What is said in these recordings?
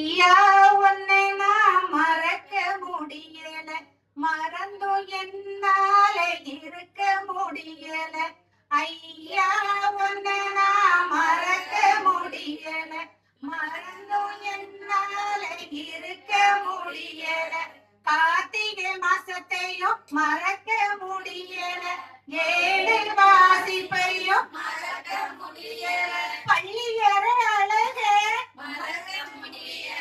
ஐயா உன்னை நான் மறக்க முடியல, மறந்தும் என்னால இருக்க முடியல. ஐயா உன்னை நான் மறக்க முடியல, மறந்தும் என்னால இருக்க முடியல. கார்த்திகை மாசத்தையும் மறக்க முடியல, ஏழு வாசிப்பையும் மறக்க முடியல. பள்ளியற அழக மறக்க முடியல,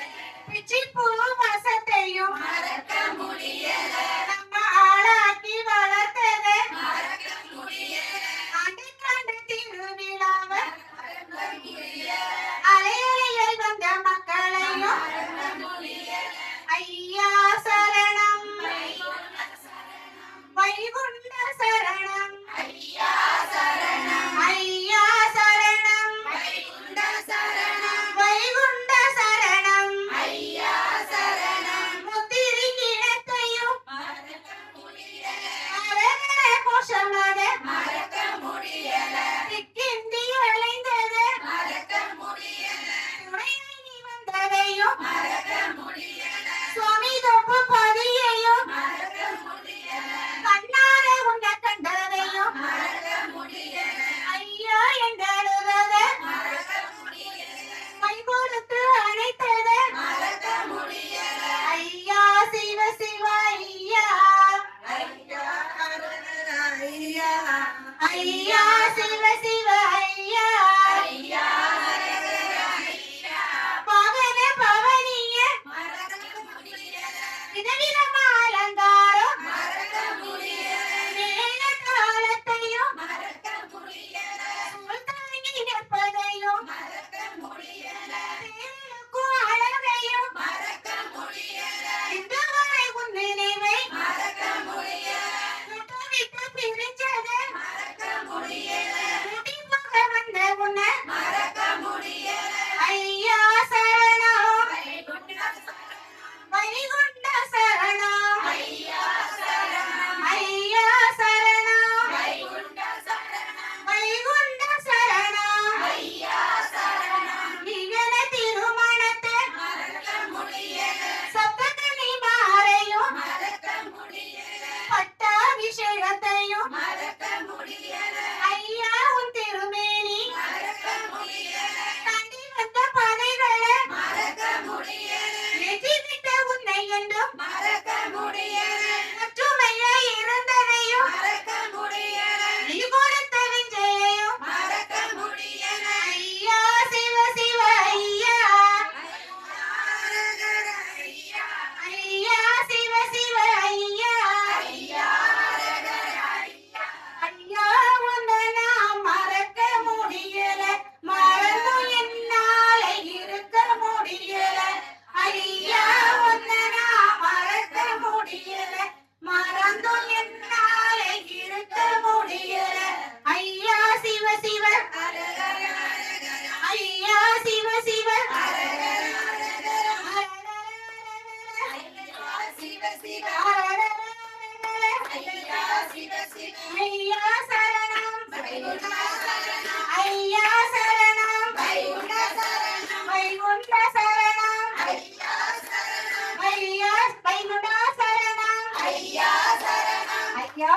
பிச்சிப்பூ வசத்தையும் மறக்க முடியல. நம்ம ஆளாக்கி வளர்த்தத மறக்க முடியல, ஆண்டுக்காண்டு திருவிழாவை மறக்க முடியல. அலையலையில் வந்த மக்களையும் மறக்க முடியல. ஐயா சரணம் வைகுண்ட சரணம், ஐயா சரணம், ஐயா சரணம் வைகுண்ட சரணம், வைகுண்ட சரணம், ஐயா சரணம். முத்திரி கிணத்தையும் மறக்க முடியல, அரகர கோஷமத மறக்க முடியல. திக்கிந்தி அலைந்தத மறக்க முடியல, துணையாகி வந்ததையும் மறக்க முடியல. சுவாமி தொப்பு பதியையும் மறக்க முடியல, கண்ணார உன்னை கண்டதையும் மறக்க முடியல. ஐயா எங்களுத மறக்க முடியல, கை கொடுத்து அழைத்தத மறக்க முடியல. ஐயா சிவ சிவ ஐயா, ஐயா ஐயா, ஐயா சிவ சிவ ஐயா, ஐயா ஐயா. பவன பவனிய மறக்க முடியல, விதவிதமா அலங்காரம் மறக்க முடியல. மேல காலத்தையும் மறக்க முடியல, சுல்தானி நிற்பதையும் மறக்க முடியல. தேருக்கும் அழகையும் மறக்க முடியல, இந்த வரை உன் நினைவை மறக்க முடியல. விட்டு பிரிஞ்சத மறக்க முடியல, முடிவாக வந்த உன்னை மறக்க முடியல. ஐயா சரணம் வைகுண்ட சரணம், ஐயா சரணம், ஐயா சரணம் வைகுண்ட சரணம், வைகுண்ட சரணம், ஐயா சரணம். நிகழ திருமணத்தை மறக்க முடியல, சப்தகனி மாறையும் மறக்க முடியல, பட்டாபிஷேகத்தையும் மறக்க முடியல. ஐயா உன் திருமேனி மறக்க முடியல, தாண்டி வந்த பதைகளை மறக்க முடியல. நெஞ்சிவிட்ட உன்னை என்றும் மறக்க முடியல, ஒற்றுமையா இருந்ததையும் மறக்க முடியல. நீ கொடுத்த விஜயையும் மறக்க முடியல. ஐயா சிவ சிவ ஐயா, ஐயா, ஐயா சிவ சிவ ஐயா, ஐயா ஐயா உன்னை நான் மறக்க முடியல, மறந்தும் என்னால இருக்க முடியல. ஐயா உன்னை நான் மறக்க முடியல, மறந்தும் என்னால இருக்க முடியல. ஐயா சிவ சிவ ஐயா சிவ சிவ சிவ சிவ ஐயா சிவ சிவ, ஐயா சரணம் வைகுண்ட சரணம், ஐயா சரணம் வைகுண்ட சரணம், வைகுண்ட சரணம், ஐயா சரணம், ஐயா வைகுண்ட சரணம், ஐயா சரணம். ஐயா